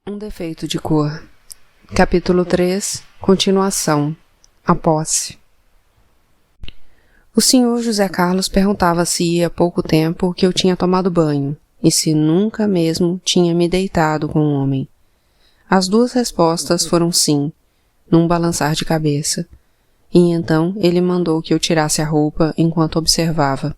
Um defeito de cor. Capítulo 3. Continuação. A posse. O senhor José Carlos perguntava se há pouco tempo que eu tinha tomado banho, e se nunca mesmo tinha me deitado com um homem. As duas respostas foram sim, num balançar de cabeça, e então ele mandou que eu tirasse a roupa enquanto observava.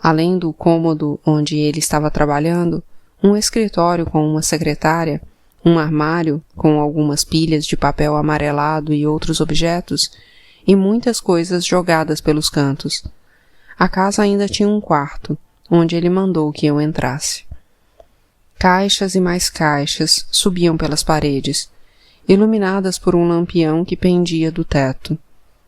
Além do cômodo onde ele estava trabalhando, um escritório com uma secretária, um armário com algumas pilhas de papel amarelado e outros objetos, e muitas coisas jogadas pelos cantos. A casa ainda tinha um quarto, onde ele mandou que eu entrasse. Caixas e mais caixas subiam pelas paredes, iluminadas por um lampião que pendia do teto,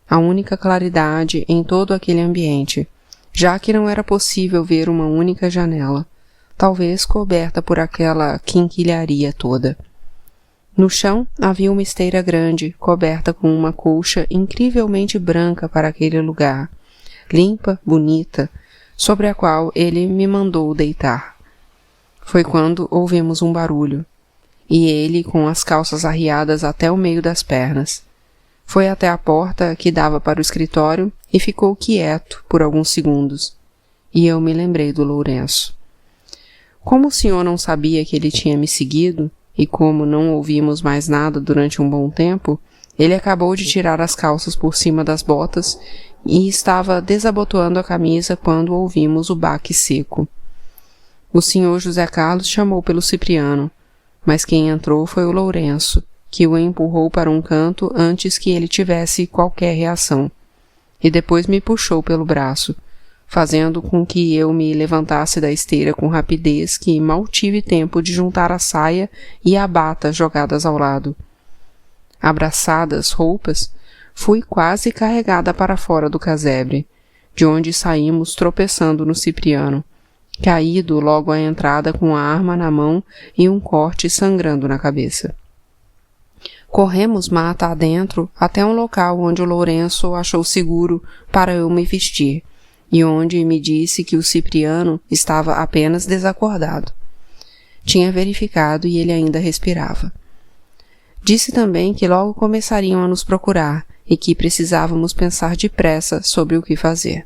a única claridade em todo aquele ambiente, já que não era possível ver uma única janela, talvez coberta por aquela quinquilharia toda. No chão havia uma esteira grande, coberta com uma colcha incrivelmente branca para aquele lugar, limpa, bonita, sobre a qual ele me mandou deitar. Foi quando ouvimos um barulho, e ele com as calças arriadas até o meio das pernas. Foi até a porta que dava para o escritório e ficou quieto por alguns segundos, e eu me lembrei do Lourenço. Como o senhor não sabia que ele tinha me seguido, e como não ouvimos mais nada durante um bom tempo, ele acabou de tirar as calças por cima das botas e estava desabotoando a camisa quando ouvimos o baque seco. O senhor José Carlos chamou pelo Cipriano, mas quem entrou foi o Lourenço, que o empurrou para um canto antes que ele tivesse qualquer reação, e depois me puxou pelo braço, fazendo com que eu me levantasse da esteira com rapidez que mal tive tempo de juntar a saia e a bata jogadas ao lado. Abraçadas roupas, fui quase carregada para fora do casebre, de onde saímos tropeçando no Cipriano, caído logo à entrada com a arma na mão e um corte sangrando na cabeça. Corremos mata adentro até um local onde o Lourenço achou seguro para eu me vestir, e onde me disse que o Cipriano estava apenas desacordado. Tinha verificado e ele ainda respirava. Disse também que logo começariam a nos procurar e que precisávamos pensar depressa sobre o que fazer.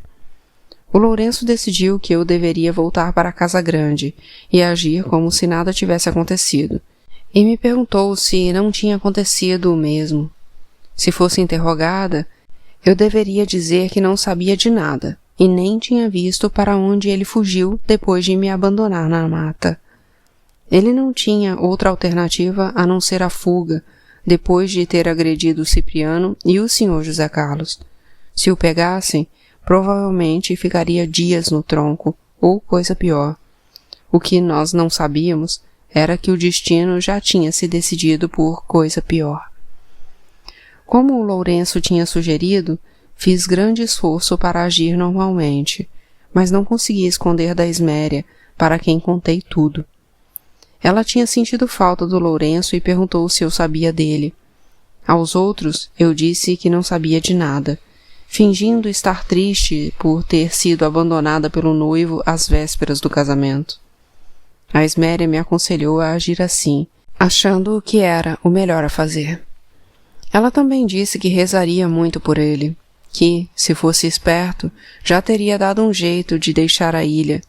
O Lourenço decidiu que eu deveria voltar para a Casa Grande e agir como se nada tivesse acontecido, e me perguntou se não tinha acontecido o mesmo. Se fosse interrogada, eu deveria dizer que não sabia de nada, e nem tinha visto para onde ele fugiu depois de me abandonar na mata. Ele não tinha outra alternativa a não ser a fuga, depois de ter agredido o Cipriano e o senhor José Carlos. Se o pegassem, provavelmente ficaria dias no tronco, ou coisa pior. O que nós não sabíamos era que o destino já tinha se decidido por coisa pior. Como o Lourenço tinha sugerido, fiz grande esforço para agir normalmente, mas não consegui esconder da Esméria, para quem contei tudo. Ela tinha sentido falta do Lourenço e perguntou se eu sabia dele. Aos outros, eu disse que não sabia de nada, fingindo estar triste por ter sido abandonada pelo noivo às vésperas do casamento. A Esméria me aconselhou a agir assim, achando que era o melhor a fazer. Ela também disse que rezaria muito por ele, que, se fosse esperto, já teria dado um jeito de deixar a ilha,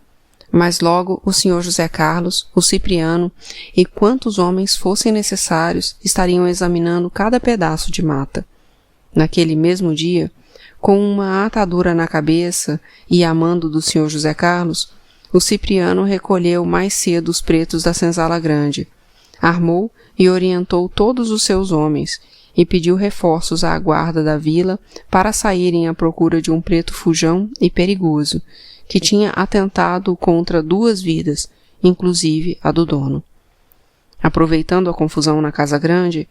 mas logo o senhor José Carlos, o Cipriano e quantos homens fossem necessários estariam examinando cada pedaço de mata. Naquele mesmo dia, com uma atadura na cabeça e a mando do senhor José Carlos, o Cipriano recolheu mais cedo os pretos da senzala grande, armou e orientou todos os seus homens, e pediu reforços à guarda da vila para saírem à procura de um preto fujão e perigoso, que tinha atentado contra 2 vidas, inclusive a do dono. Aproveitando a confusão na Casa Grande,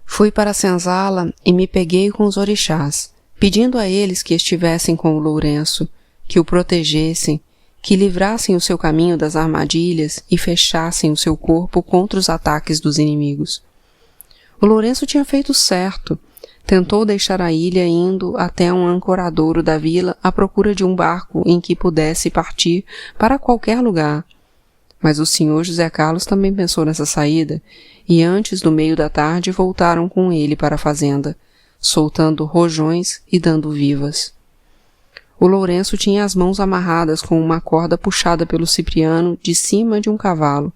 fui para a senzala e me peguei com os orixás, pedindo a eles que estivessem com o Lourenço, que o protegessem, que livrassem o seu caminho das armadilhas e fechassem o seu corpo contra os ataques dos inimigos. O Lourenço tinha feito certo. Tentou deixar a ilha indo até um ancoradouro da vila à procura de um barco em que pudesse partir para qualquer lugar. mas o senhor José Carlos também pensou nessa saída, e antes do meio da tarde voltaram com ele para a fazenda, soltando rojões e dando vivas. O Lourenço tinha as mãos amarradas com uma corda puxada pelo Cipriano de cima de um cavalo,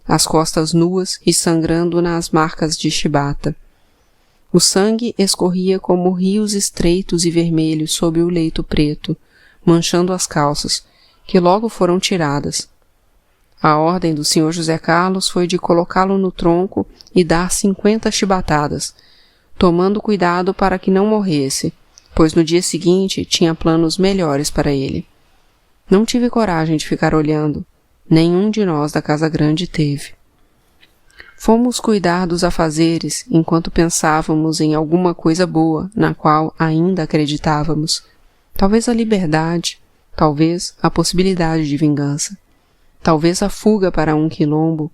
as costas nuas e sangrando nas marcas de chibata. O sangue escorria como rios estreitos e vermelhos sobre o leito preto, manchando as calças, que logo foram tiradas. A ordem do senhor José Carlos foi de colocá-lo no tronco e dar 50 chibatadas, tomando cuidado para que não morresse, pois no dia seguinte tinha planos melhores para ele. Não tive coragem de ficar olhando. Nenhum de nós da Casa Grande teve. Fomos cuidar dos afazeres enquanto pensávamos em alguma coisa boa na qual ainda acreditávamos. Talvez a liberdade, talvez a possibilidade de vingança, talvez a fuga para um quilombo,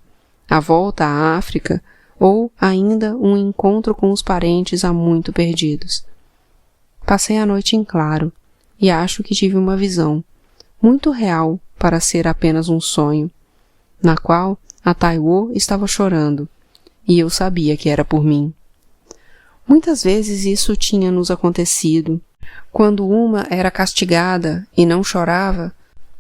a volta à África ou ainda um encontro com os parentes há muito perdidos. Passei a noite em claro e acho que tive uma visão, muito real para ser apenas um sonho, na qual a Taiwo estava chorando, e eu sabia que era por mim. Muitas vezes isso tinha nos acontecido. Quando uma era castigada e não chorava,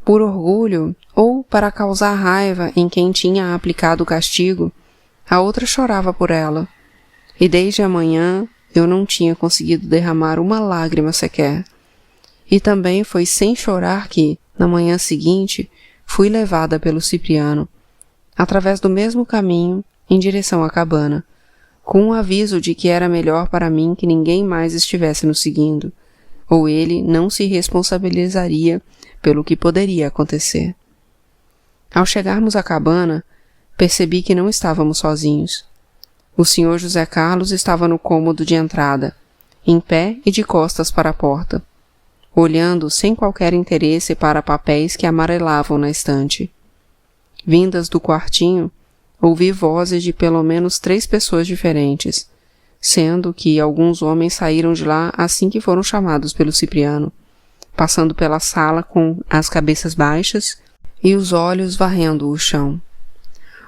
por orgulho ou para causar raiva em quem tinha aplicado o castigo, a outra chorava por ela. E desde a manhã eu não tinha conseguido derramar uma lágrima sequer. E também foi sem chorar que, na manhã seguinte, fui levada pelo Cipriano, através do mesmo caminho, em direção à cabana, com um aviso de que era melhor para mim que ninguém mais estivesse nos seguindo, ou ele não se responsabilizaria pelo que poderia acontecer. Ao chegarmos à cabana, percebi que não estávamos sozinhos. O senhor José Carlos estava no cômodo de entrada, em pé e de costas para a porta, olhando sem qualquer interesse para papéis que amarelavam na estante. Vindas do quartinho, ouvi vozes de pelo menos 3 pessoas diferentes, sendo que alguns homens saíram de lá assim que foram chamados pelo Cipriano, passando pela sala com as cabeças baixas e os olhos varrendo o chão.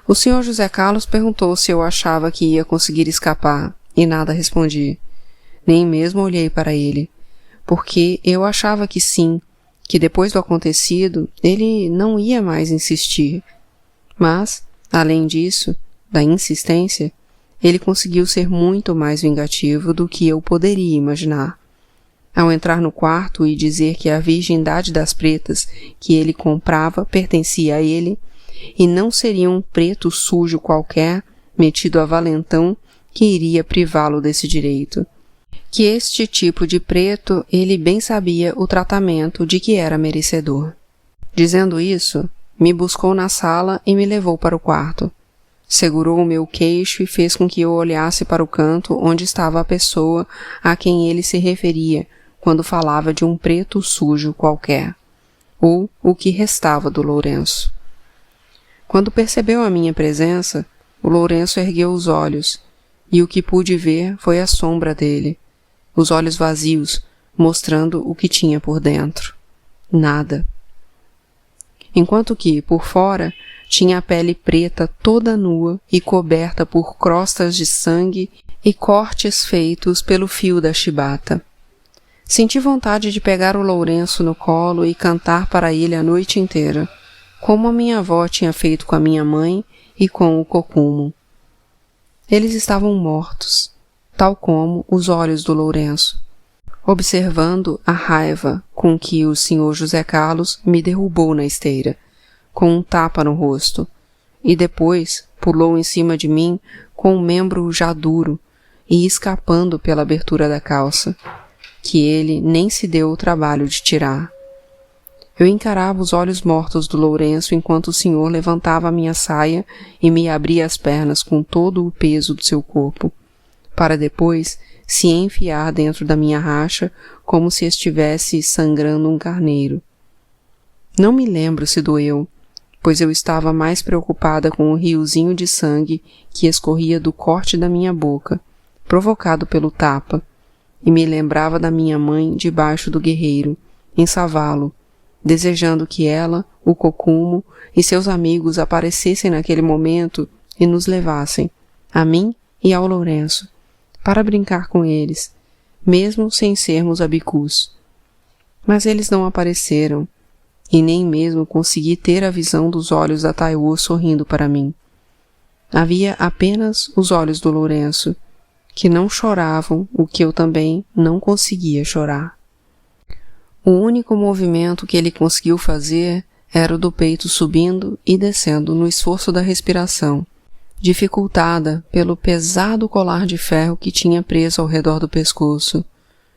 O senhor José Carlos perguntou se eu achava que ia conseguir escapar, e nada respondi. Nem mesmo olhei para ele, porque eu achava que sim, que depois do acontecido ele não ia mais insistir. Mas, além disso, da insistência, ele conseguiu ser muito mais vingativo do que eu poderia imaginar. Ao entrar no quarto e dizer que a virgindade das pretas que ele comprava pertencia a ele, e não seria um preto sujo qualquer, metido a valentão, que iria privá-lo desse direito. Que este tipo de preto ele bem sabia o tratamento de que era merecedor. Dizendo isso, me buscou na sala e me levou para o quarto. Segurou o meu queixo e fez com que eu olhasse para o canto onde estava a pessoa a quem ele se referia quando falava de um preto sujo qualquer, ou o que restava do Lourenço. Quando percebeu a minha presença, o Lourenço ergueu os olhos, e o que pude ver foi a sombra dele, os olhos vazios, mostrando o que tinha por dentro. Nada. Enquanto que, por fora, tinha a pele preta toda nua e coberta por crostas de sangue e cortes feitos pelo fio da chibata. Senti vontade de pegar o Lourenço no colo e cantar para ele a noite inteira, como a minha avó tinha feito com a minha mãe e com o Cocumo. Eles estavam mortos, tal como os olhos do Lourenço, observando a raiva com que o senhor José Carlos me derrubou na esteira, com um tapa no rosto, e depois pulou em cima de mim com o membro já duro e escapando pela abertura da calça, que ele nem se deu o trabalho de tirar. Eu encarava os olhos mortos do Lourenço enquanto o senhor levantava a minha saia e me abria as pernas com todo o peso do seu corpo, para depois se enfiar dentro da minha racha como se estivesse sangrando um carneiro. Não me lembro se doeu, pois eu estava mais preocupada com o riozinho de sangue que escorria do corte da minha boca, provocado pelo tapa, e me lembrava da minha mãe debaixo do guerreiro, em Savalo, desejando que ela, o Kokumo e seus amigos aparecessem naquele momento e nos levassem, a mim e ao Lourenço, para brincar com eles, mesmo sem sermos abicus. Mas eles não apareceram, e nem mesmo consegui ter a visão dos olhos da Taiwo sorrindo para mim. Havia apenas os olhos do Lourenço, que não choravam o que eu também não conseguia chorar. O único movimento que ele conseguiu fazer era o do peito subindo e descendo no esforço da respiração, dificultada pelo pesado colar de ferro que tinha preso ao redor do pescoço,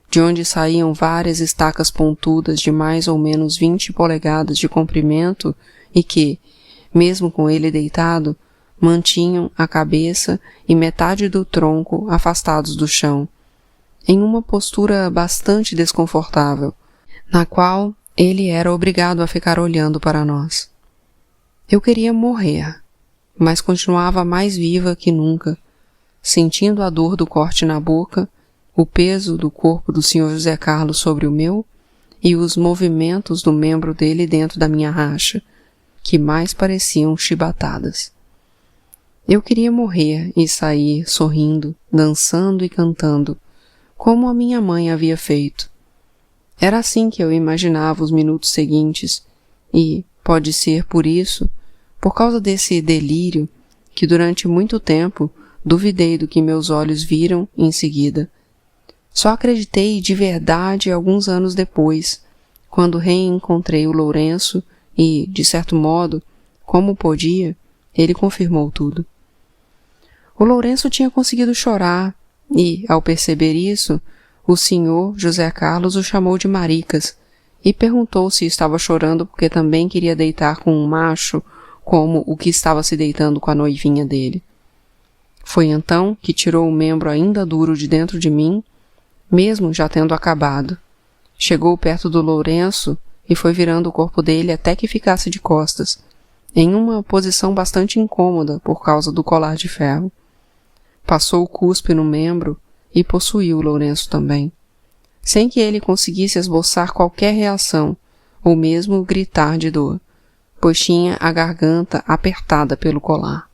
de onde saíam várias estacas pontudas de mais ou menos 20 polegadas de comprimento e que, mesmo com ele deitado, mantinham a cabeça e metade do tronco afastados do chão, em uma postura bastante desconfortável, na qual ele era obrigado a ficar olhando para nós. Eu queria morrer, mas continuava mais viva que nunca, sentindo a dor do corte na boca, o peso do corpo do Sr. José Carlos sobre o meu e os movimentos do membro dele dentro da minha racha, que mais pareciam chibatadas. Eu queria morrer e sair sorrindo, dançando e cantando, como a minha mãe havia feito. Era assim que eu imaginava os minutos seguintes e, pode ser por isso, por causa desse delírio, que durante muito tempo duvidei do que meus olhos viram em seguida. Só acreditei de verdade alguns anos depois, quando reencontrei o Lourenço e, de certo modo, como podia, ele confirmou tudo. O Lourenço tinha conseguido chorar e, ao perceber isso, o senhor José Carlos o chamou de maricas e perguntou se estava chorando porque também queria deitar com um macho como o que estava se deitando com a noivinha dele. Foi então que tirou o membro ainda duro de dentro de mim, mesmo já tendo acabado. Chegou perto do Lourenço e foi virando o corpo dele até que ficasse de costas, em uma posição bastante incômoda por causa do colar de ferro. Passou o cuspe no membro e possuiu o Lourenço também, sem que ele conseguisse esboçar qualquer reação, ou mesmo gritar de dor, pois tinha a garganta apertada pelo colar.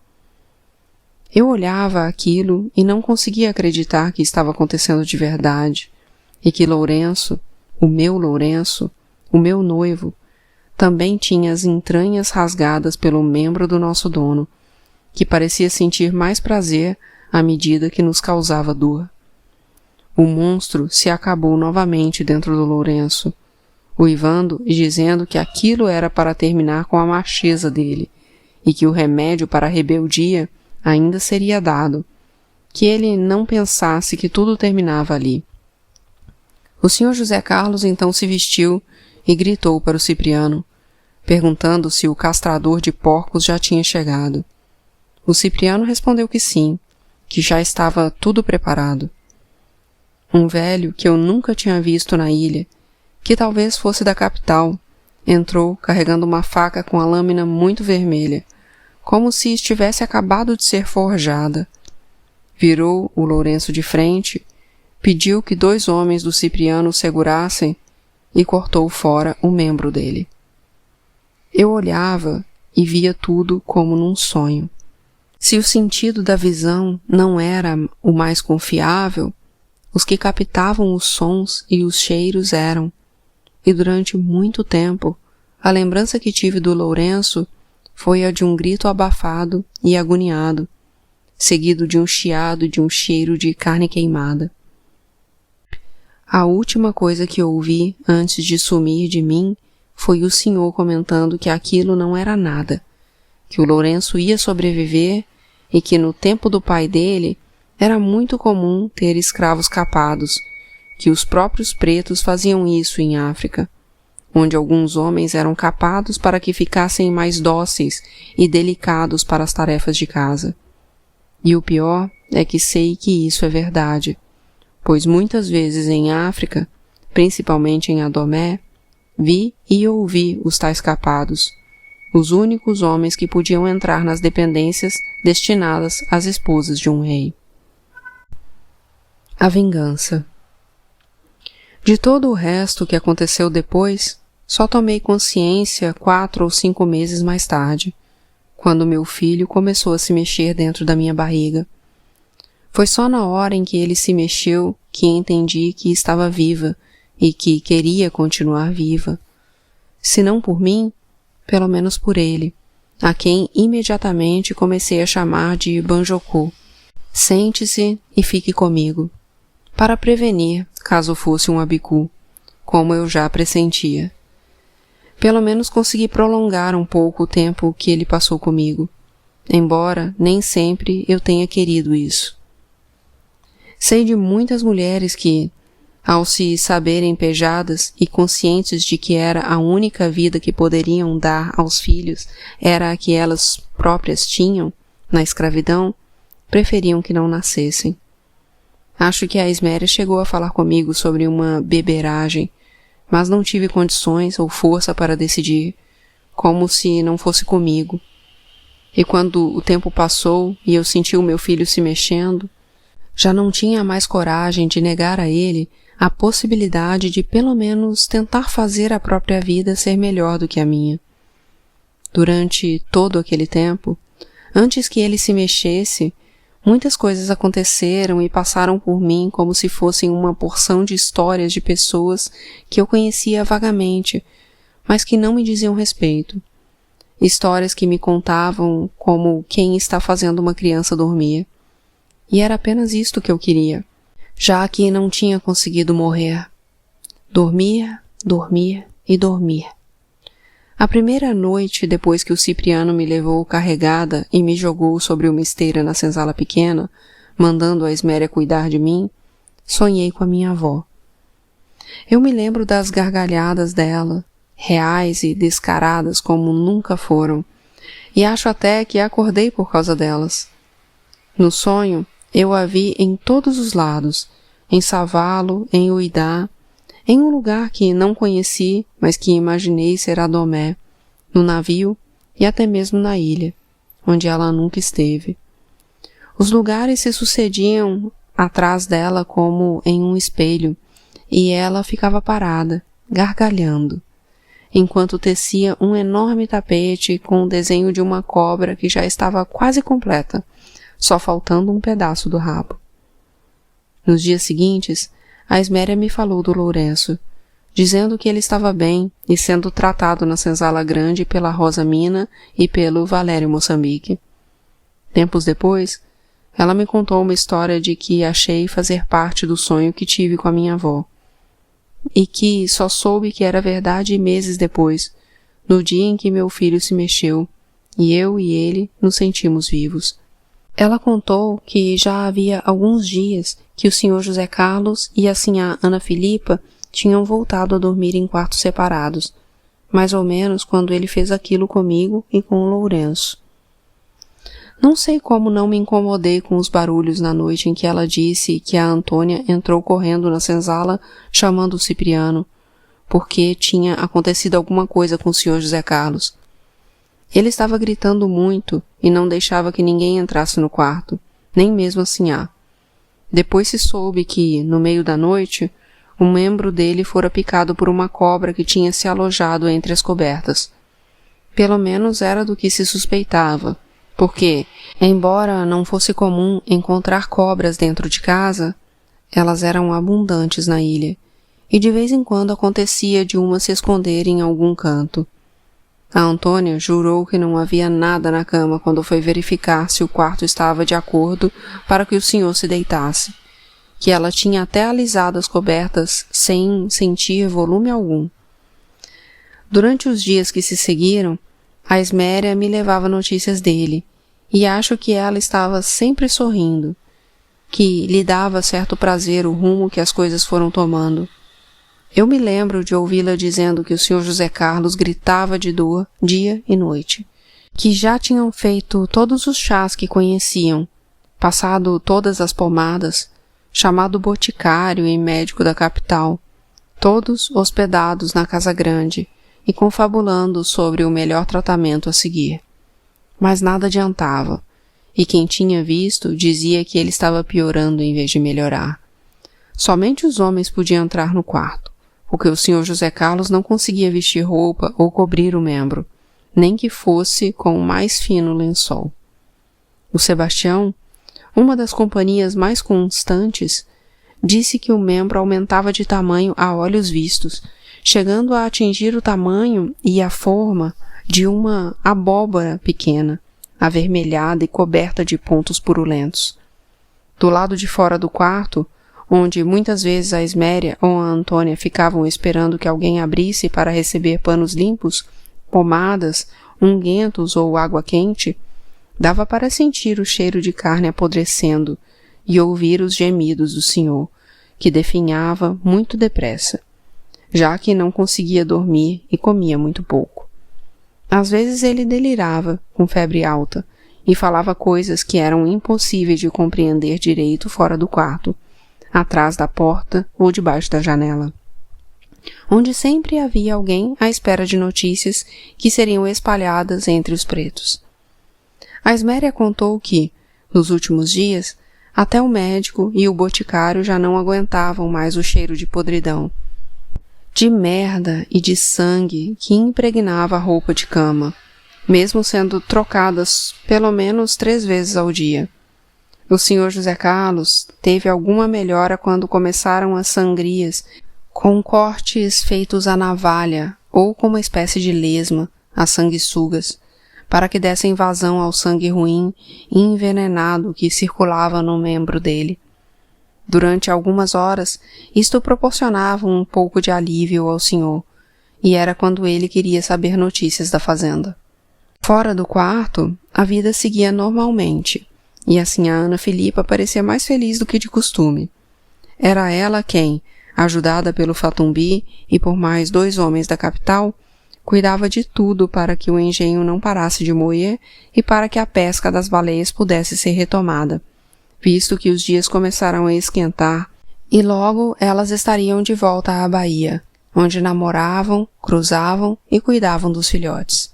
Eu olhava aquilo e não conseguia acreditar que estava acontecendo de verdade, e que Lourenço, o meu noivo, também tinha as entranhas rasgadas pelo membro do nosso dono, que parecia sentir mais prazer à medida que nos causava dor. O monstro se acabou novamente dentro do Lourenço, uivando e dizendo que aquilo era para terminar com a macheza dele, e que o remédio para a rebeldia ainda seria dado, que ele não pensasse que tudo terminava ali. O Sr. José Carlos então se vestiu e gritou para o Cipriano, perguntando se o castrador de porcos já tinha chegado. O Cipriano respondeu que sim, que já estava tudo preparado. Um velho que eu nunca tinha visto na ilha, que talvez fosse da capital, entrou carregando uma faca com a lâmina muito vermelha, como se estivesse acabado de ser forjada. Virou o Lourenço de frente, pediu que 2 homens do Cipriano o segurassem e cortou fora o membro dele. Eu olhava e via tudo como num sonho. Se o sentido da visão não era o mais confiável, os que captavam os sons e os cheiros eram, e durante muito tempo, a lembrança que tive do Lourenço foi a de um grito abafado e agoniado, seguido de um chiado e de um cheiro de carne queimada. A última coisa que ouvi antes de sumir de mim foi o senhor comentando que aquilo não era nada, que o Lourenço ia sobreviver e que no tempo do pai dele era muito comum ter escravos capados, que os próprios pretos faziam isso em África, onde alguns homens eram capados para que ficassem mais dóceis e delicados para as tarefas de casa. E o pior é que sei que isso é verdade, pois muitas vezes em África, principalmente em Adomé, vi e ouvi os tais capados, os únicos homens que podiam entrar nas dependências destinadas às esposas de um rei. A vingança. De todo o resto que aconteceu depois, só tomei consciência 4 ou 5 meses mais tarde, quando meu filho começou a se mexer dentro da minha barriga. Foi só na hora em que ele se mexeu que entendi que estava viva e que queria continuar viva. Se não por mim, pelo menos por ele, a quem imediatamente comecei a chamar de Banjocô. Sente-se e fique comigo, para prevenir, caso fosse um abicu, como eu já pressentia. Pelo menos consegui prolongar um pouco o tempo que ele passou comigo, embora nem sempre eu tenha querido isso. Sei de muitas mulheres que, ao se saberem pejadas e conscientes de que era a única vida que poderiam dar aos filhos era a que elas próprias tinham, na escravidão, preferiam que não nascessem. Acho que a Esméria chegou a falar comigo sobre uma beberagem, mas não tive condições ou força para decidir, como se não fosse comigo. E quando o tempo passou e eu senti o meu filho se mexendo, já não tinha mais coragem de negar a ele a possibilidade de pelo menos tentar fazer a própria vida ser melhor do que a minha. Durante todo aquele tempo, antes que ele se mexesse, muitas coisas aconteceram e passaram por mim como se fossem uma porção de histórias de pessoas que eu conhecia vagamente, mas que não me diziam respeito. Histórias que me contavam como quem está fazendo uma criança dormir. E era apenas isto que eu queria, já que não tinha conseguido morrer. Dormir, dormir e dormir. A primeira noite, depois que o Cipriano me levou carregada e me jogou sobre uma esteira na senzala pequena, mandando a Esméria cuidar de mim, sonhei com a minha avó. Eu me lembro das gargalhadas dela, reais e descaradas como nunca foram, e acho até que acordei por causa delas. No sonho, eu a vi em todos os lados, em Savalo, em Uidá, em um lugar que não conheci, mas que imaginei ser Adomé, no navio e até mesmo na ilha, onde ela nunca esteve. Os lugares se sucediam atrás dela como em um espelho, e ela ficava parada, gargalhando, enquanto tecia um enorme tapete com o desenho de uma cobra que já estava quase completa, só faltando um pedaço do rabo. Nos dias seguintes, a Esméria me falou do Lourenço, dizendo que ele estava bem e sendo tratado na senzala grande pela Rosa Mina e pelo Valério Moçambique. Tempos depois, ela me contou uma história de que achei fazer parte do sonho que tive com a minha avó, e que só soube que era verdade meses depois, no dia em que meu filho se mexeu, e eu e ele nos sentimos vivos. Ela contou que já havia alguns dias que o senhor José Carlos e a sinhá Ana Filipa tinham voltado a dormir em quartos separados, mais ou menos quando ele fez aquilo comigo e com o Lourenço. Não sei como não me incomodei com os barulhos na noite em que ela disse que a Antônia entrou correndo na senzala chamando o Cipriano, porque tinha acontecido alguma coisa com o senhor José Carlos. Ele estava gritando muito e não deixava que ninguém entrasse no quarto, nem mesmo a sinhá. Depois se soube que, no meio da noite, um membro dele fora picado por uma cobra que tinha se alojado entre as cobertas. Pelo menos era do que se suspeitava, porque, embora não fosse comum encontrar cobras dentro de casa, elas eram abundantes na ilha, e de vez em quando acontecia de uma se esconder em algum canto. A Antônia jurou que não havia nada na cama quando foi verificar se o quarto estava de acordo para que o senhor se deitasse, que ela tinha até alisado as cobertas sem sentir volume algum. Durante os dias que se seguiram, a Esméria me levava notícias dele, e acho que ela estava sempre sorrindo, que lhe dava certo prazer o rumo que as coisas foram tomando. Eu me lembro de ouvi-la dizendo que o senhor José Carlos gritava de dor dia e noite, que já tinham feito todos os chás que conheciam, passado todas as pomadas, chamado boticário e médico da capital, todos hospedados na casa grande e confabulando sobre o melhor tratamento a seguir. Mas nada adiantava, e quem tinha visto dizia que ele estava piorando em vez de melhorar. Somente os homens podiam entrar no quarto, porque o Sr. José Carlos não conseguia vestir roupa ou cobrir o membro, nem que fosse com o mais fino lençol. O Sebastião, uma das companhias mais constantes, disse que o membro aumentava de tamanho a olhos vistos, chegando a atingir o tamanho e a forma de uma abóbora pequena, avermelhada e coberta de pontos purulentos. Do lado de fora do quarto, onde muitas vezes a Esméria ou a Antônia ficavam esperando que alguém abrisse para receber panos limpos, pomadas, unguentos ou água quente, dava para sentir o cheiro de carne apodrecendo e ouvir os gemidos do senhor, que definhava muito depressa, já que não conseguia dormir e comia muito pouco. Às vezes ele delirava, com febre alta, e falava coisas que eram impossíveis de compreender direito fora do quarto, atrás da porta ou debaixo da janela, onde sempre havia alguém à espera de notícias que seriam espalhadas entre os pretos. A Esméria contou que, nos últimos dias, até o médico e o boticário já não aguentavam mais o cheiro de podridão, de merda e de sangue que impregnava a roupa de cama, mesmo sendo trocadas pelo menos 3 vezes ao dia. O Sr. José Carlos teve alguma melhora quando começaram as sangrias, com cortes feitos à navalha ou com uma espécie de lesma, as sanguessugas, para que dessem vazão ao sangue ruim e envenenado que circulava no membro dele. Durante algumas horas, isto proporcionava um pouco de alívio ao senhor, e era quando ele queria saber notícias da fazenda. Fora do quarto, a vida seguia normalmente, e assim a Ana Filipa parecia mais feliz do que de costume. Era ela quem, ajudada pelo Fatumbi e por mais 2 homens da capital, cuidava de tudo para que o engenho não parasse de moer e para que a pesca das baleias pudesse ser retomada, visto que os dias começaram a esquentar e logo elas estariam de volta à Bahia, onde namoravam, cruzavam e cuidavam dos filhotes.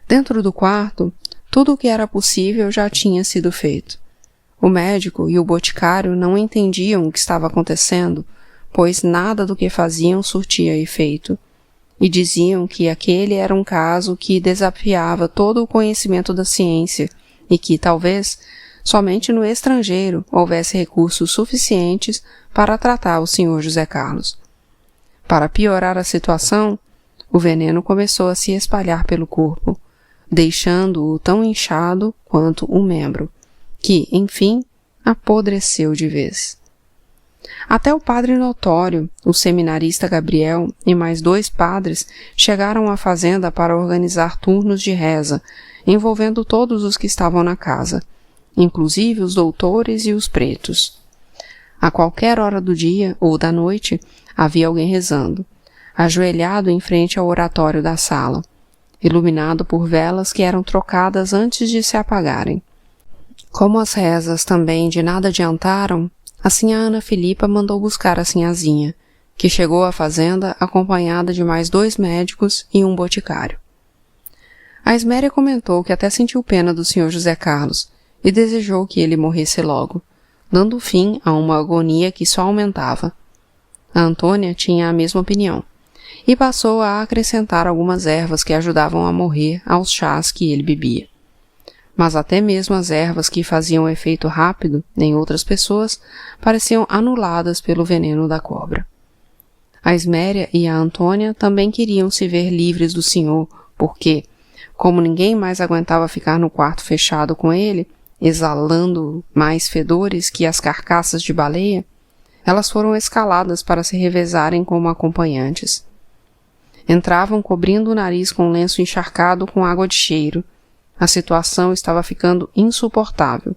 Dentro do quarto, tudo o que era possível já tinha sido feito. O médico e o boticário não entendiam o que estava acontecendo, pois nada do que faziam surtia efeito, e diziam que aquele era um caso que desafiava todo o conhecimento da ciência e que, talvez, somente no estrangeiro houvesse recursos suficientes para tratar o Sr. José Carlos. Para piorar a situação, o veneno começou a se espalhar pelo corpo, deixando-o tão inchado quanto o membro, que, enfim, apodreceu de vez. Até o padre Notório, o seminarista Gabriel e mais 2 padres chegaram à fazenda para organizar turnos de reza, envolvendo todos os que estavam na casa, inclusive os doutores e os pretos. A qualquer hora do dia ou da noite havia alguém rezando, ajoelhado em frente ao oratório da sala, iluminado por velas que eram trocadas antes de se apagarem. Como as rezas também de nada adiantaram, assim a Ana Filipa mandou buscar a sinhazinha, que chegou à fazenda acompanhada de mais 2 médicos e um boticário. A Esméria comentou que até sentiu pena do Sr. José Carlos e desejou que ele morresse logo, dando fim a uma agonia que só aumentava. A Antônia tinha a mesma opinião, e passou a acrescentar algumas ervas que ajudavam a morrer aos chás que ele bebia. Mas até mesmo as ervas que faziam efeito rápido em outras pessoas pareciam anuladas pelo veneno da cobra. A Esméria e a Antônia também queriam se ver livres do senhor, porque, como ninguém mais aguentava ficar no quarto fechado com ele, exalando mais fedores que as carcaças de baleia, elas foram escaladas para se revezarem como acompanhantes. Entravam cobrindo o nariz com um lenço encharcado com água de cheiro. A situação estava ficando insuportável,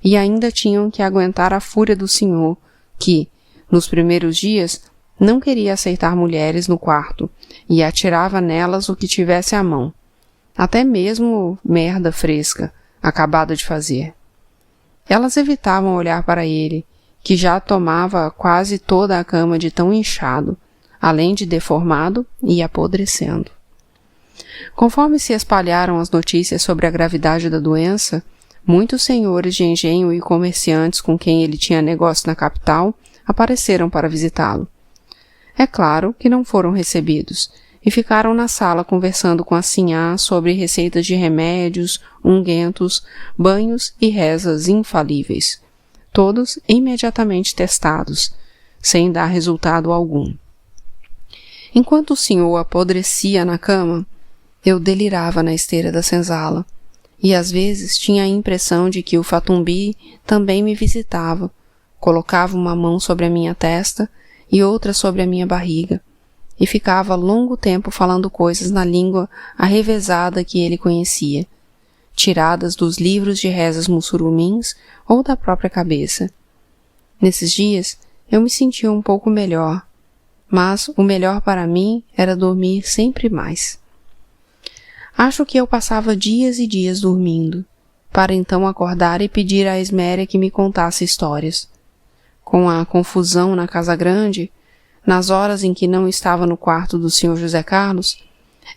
e ainda tinham que aguentar a fúria do senhor, que, nos primeiros dias, não queria aceitar mulheres no quarto e atirava nelas o que tivesse à mão, até mesmo merda fresca, acabada de fazer. Elas evitavam olhar para ele, que já tomava quase toda a cama de tão inchado, além de deformado e apodrecendo. Conforme se espalharam as notícias sobre a gravidade da doença, muitos senhores de engenho e comerciantes com quem ele tinha negócio na capital apareceram para visitá-lo. É claro que não foram recebidos, e ficaram na sala conversando com a sinhá sobre receitas de remédios, unguentos, banhos e rezas infalíveis, todos imediatamente testados, sem dar resultado algum. Enquanto o senhor apodrecia na cama, eu delirava na esteira da senzala, e às vezes tinha a impressão de que o Fatumbi também me visitava, colocava uma mão sobre a minha testa e outra sobre a minha barriga, e ficava longo tempo falando coisas na língua arrevezada que ele conhecia, tiradas dos livros de rezas mussurumins ou da própria cabeça. Nesses dias, eu me sentia um pouco melhor, mas o melhor para mim era dormir sempre mais. Acho que eu passava dias e dias dormindo, para então acordar e pedir a Esméria que me contasse histórias. Com a confusão na casa grande, nas horas em que não estava no quarto do Sr. José Carlos,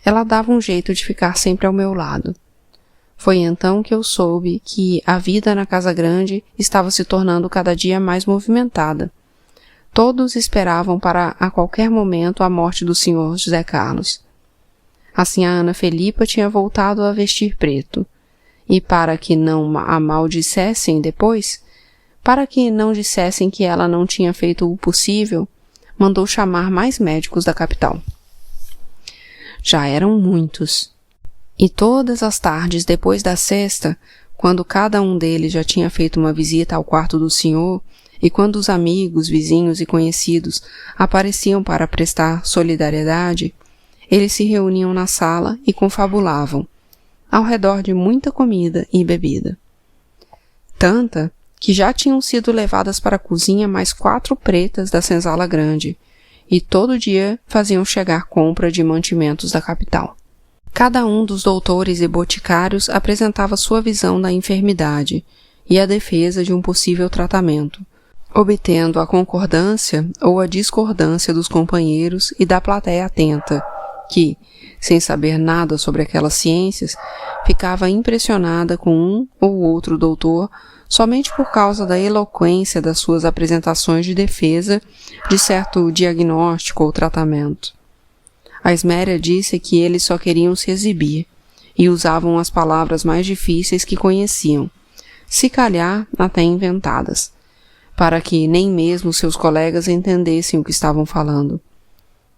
ela dava um jeito de ficar sempre ao meu lado. Foi então que eu soube que a vida na casa grande estava se tornando cada dia mais movimentada. Todos esperavam para a qualquer momento a morte do Sr. José Carlos. Assim a Ana Felipa tinha voltado a vestir preto, e para que não a maldissessem depois, para que não dissessem que ela não tinha feito o possível, mandou chamar mais médicos da capital. Já eram muitos. E todas as tardes depois da sesta, quando cada um deles já tinha feito uma visita ao quarto do senhor, e quando os amigos, vizinhos e conhecidos apareciam para prestar solidariedade, eles se reuniam na sala e confabulavam, ao redor de muita comida e bebida. Tanta que já tinham sido levadas para a cozinha mais 4 pretas da senzala grande, e todo dia faziam chegar compra de mantimentos da capital. Cada um dos doutores e boticários apresentava sua visão da enfermidade e a defesa de um possível tratamento, obtendo a concordância ou a discordância dos companheiros e da plateia atenta, que, sem saber nada sobre aquelas ciências, ficava impressionada com um ou outro doutor somente por causa da eloquência das suas apresentações de defesa de certo diagnóstico ou tratamento. A Esméria disse que eles só queriam se exibir e usavam as palavras mais difíceis que conheciam, se calhar até inventadas, para que nem mesmo seus colegas entendessem o que estavam falando.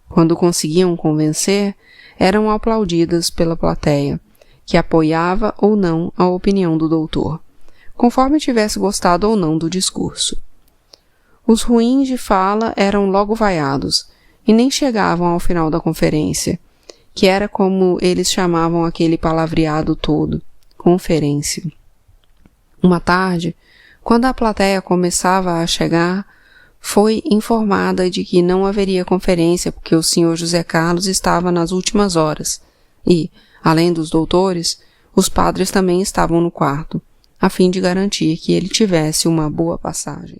Quando conseguiam convencer, eram aplaudidas pela plateia, que apoiava ou não a opinião do doutor, conforme tivesse gostado ou não do discurso. Os ruins de fala eram logo vaiados, e nem chegavam ao final da conferência, que era como eles chamavam aquele palavreado todo, conferência. Uma tarde, quando a plateia começava a chegar, foi informada de que não haveria conferência porque o Sr. José Carlos estava nas últimas horas e, além dos doutores, os padres também estavam no quarto, a fim de garantir que ele tivesse uma boa passagem.